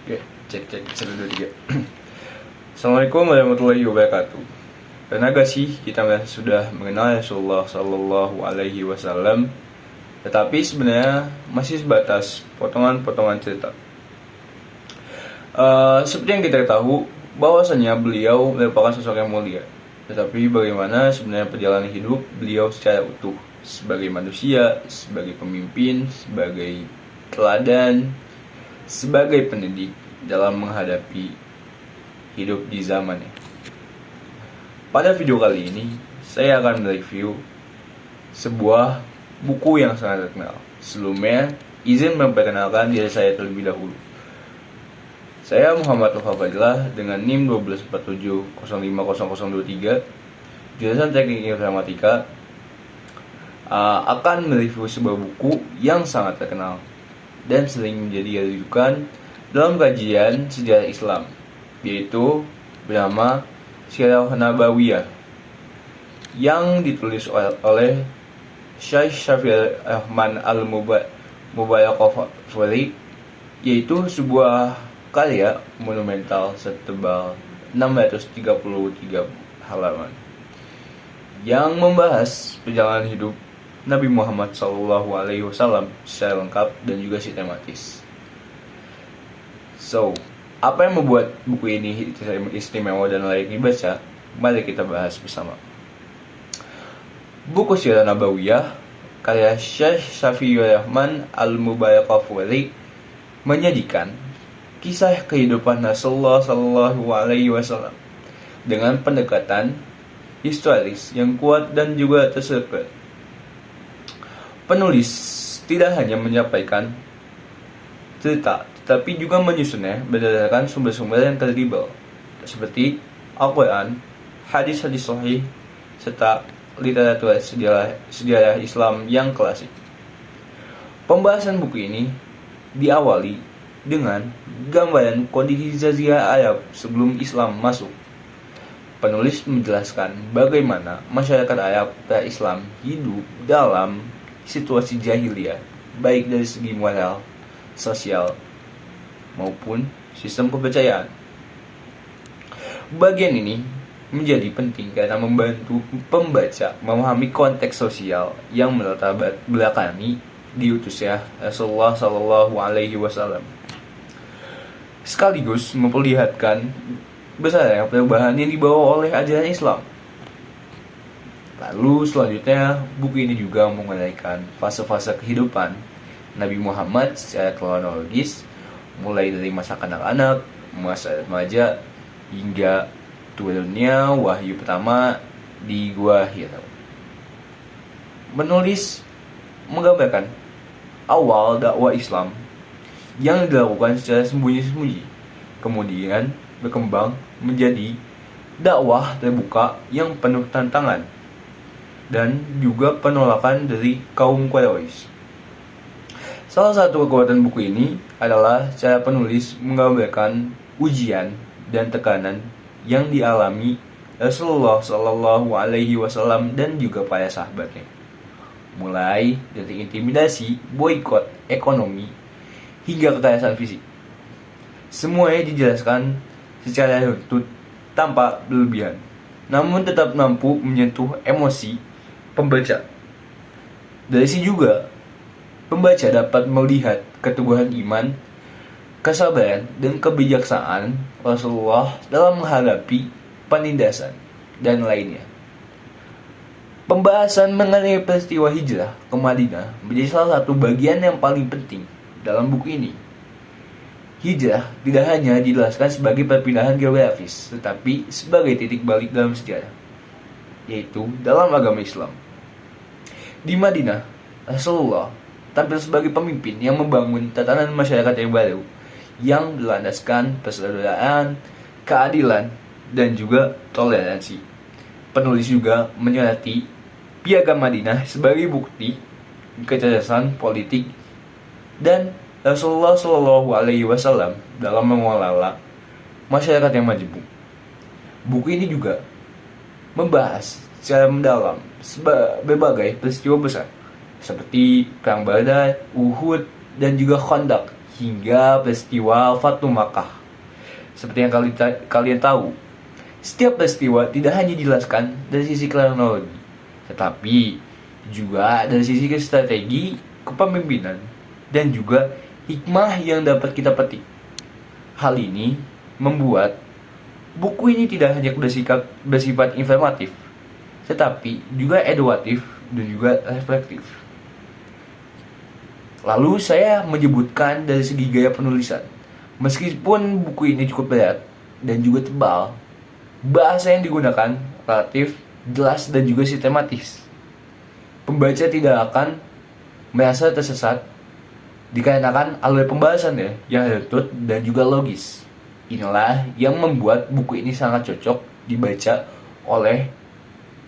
Oke, cek 1, 2, 3. Assalamualaikum warahmatullahi wabarakatuh. Pernah gak sih kita sudah mengenal Rasulullah Sallallahu Alaihi Wasallam, tetapi sebenarnya masih sebatas potongan-potongan cerita. Seperti yang kita tahu, bahwasanya beliau merupakan sosok yang mulia. Tetapi bagaimana sebenarnya perjalanan hidup beliau secara utuh, sebagai manusia, sebagai pemimpin, sebagai teladan, sebagai pendidik dalam menghadapi hidup di zamannya. Pada video kali ini, saya akan mereview sebuah buku yang sangat terkenal. Sebelumnya, izin memperkenalkan diri saya terlebih dahulu. Saya Muhammad Al-Fadillah dengan NIM 1247050023, jurusan Teknik Informatika, akan mereview sebuah buku yang sangat terkenal dan sering menjadi rujukan dalam kajian sejarah Islam, yaitu bernama Sirah Nabawiyah, yang ditulis oleh Syekh Syafi'ur Rahman Al-Mubarakfuri, yaitu sebuah karya monumental setebal 633 halaman yang membahas perjalanan hidup Nabi Muhammad SAW secara lengkap dan juga sistematis. So, apa yang membuat buku ini istimewa dan layak dibaca? Mari kita bahas bersama. Buku Sirah Nabawiyah karya Syekh Syafi'ur Rahman Al-Mubarakfuri menyajikan kisah kehidupan Rasulullah Sallallahu Alaihi Wasallam dengan pendekatan historis yang kuat dan juga terstruktur. Penulis tidak hanya menyampaikan cerita, tetapi juga menyusunnya berdasarkan sumber-sumber yang kredibel, seperti Al-Quran, hadis-hadis sahih, serta literatur sejarah Islam yang klasik. Pembahasan buku ini diawali dengan gambaran kondisi jazirah Arab sebelum Islam masuk. Penulis menjelaskan bagaimana masyarakat Arab pra-Islam hidup dalam situasi jahiliyah, baik dari segi moral, sosial, maupun sistem kepercayaan. Bagian ini menjadi penting karena membantu pembaca memahami konteks sosial yang melatar belakangi diutusnya Rasulullah Sallallahu Alaihi Wasallam, sekaligus memperlihatkan besarnya perubahan yang dibawa oleh ajaran Islam. Lalu selanjutnya, buku ini juga menguraikan fase-fase kehidupan Nabi Muhammad secara kronologis, mulai dari masa kanak-kanak, masa remaja, hingga turunnya wahyu pertama di Gua Hira. Menulis menggambarkan awal dakwah Islam yang dilakukan secara sembunyi-sembunyi, kemudian berkembang menjadi dakwah terbuka yang penuh tantangan dan juga penolakan dari kaum Quraisy. Salah satu kekuatan buku ini adalah cara penulis menggambarkan ujian dan tekanan yang dialami Rasulullah Sallallahu Alaihi Wasallam dan juga para sahabatnya, mulai dari intimidasi, boikot ekonomi, hingga kekerasan fisik. Semuanya dijelaskan secara runtut tanpa berlebihan, namun tetap mampu menyentuh emosi pembaca. Dari sini juga pembaca dapat melihat keteguhan iman, kesabaran, dan kebijaksanaan Rasulullah dalam menghadapi penindasan dan lainnya. Pembahasan mengenai peristiwa hijrah ke Madinah menjadi salah satu bagian yang paling penting dalam buku ini. Hijrah tidak hanya dijelaskan sebagai perpindahan geografis, tetapi sebagai titik balik dalam sejarah, yaitu dalam agama Islam. Di Madinah, Rasulullah tampil sebagai pemimpin yang membangun tatanan masyarakat yang baru, yang berlandaskan persaudaraan, keadilan, dan juga toleransi. Penulis juga menyoroti Piagam Madinah sebagai bukti kecerdasan politik dan Rasulullah Shallallahu Alaihi Wasallam dalam mengelola masyarakat yang majemuk. Buku ini juga membahas secara mendalam berbagai peristiwa besar seperti Perang Badar, Uhud, dan juga Khandaq, hingga peristiwa Fatu Makkah. Seperti yang kalian tahu, setiap peristiwa tidak hanya dijelaskan dari sisi kronologi, tetapi juga dari sisi strategi, kepemimpinan, dan juga hikmah yang dapat kita petik. Hal ini membuat buku ini tidak hanya bersifat informatif, tetapi juga edukatif dan juga reflektif. Lalu saya menyebutkan dari segi gaya penulisan. Meskipun buku ini cukup berat dan juga tebal, bahasa yang digunakan relatif, jelas, dan juga sistematis. Pembaca tidak akan merasa tersesat dikarenakan alur pembahasannya yang runtuh dan juga logis. Inilah yang membuat buku ini sangat cocok dibaca oleh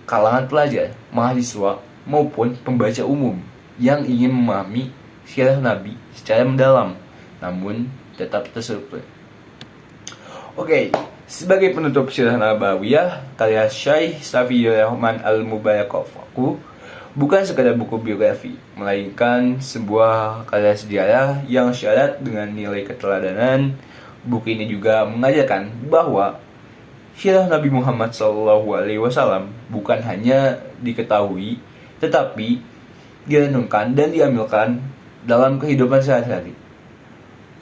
kalangan pelajar, mahasiswa, maupun pembaca umum yang ingin memahami sirah Nabi secara mendalam, namun tetap terstruktur. Oke, sebagai penutup sirah Nabawiyah, karya Syekh Safiyur Rahman Al-Mubarakwaku bukan sekadar buku biografi, melainkan sebuah karya sejarah yang syarat dengan nilai keteladanan. Buku ini juga mengajarkan bahwa sirah Nabi Muhammad SAW bukan hanya diketahui, tetapi direnungkan dan diambilkan dalam kehidupan sehari-hari.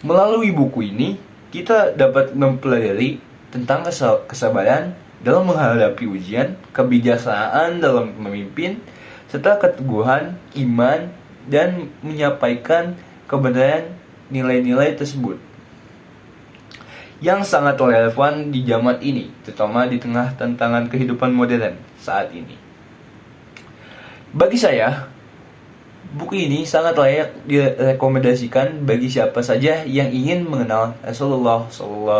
Melalui buku ini, kita dapat mempelajari tentang kesabaran dalam menghadapi ujian, kebijaksanaan dalam memimpin, serta keteguhan iman dan menyampaikan kebenaran nilai-nilai tersebut yang sangat relevan di zaman ini, terutama di tengah tantangan kehidupan modern saat ini. Bagi saya, buku ini sangat layak direkomendasikan bagi siapa saja yang ingin mengenal Rasulullah SAW.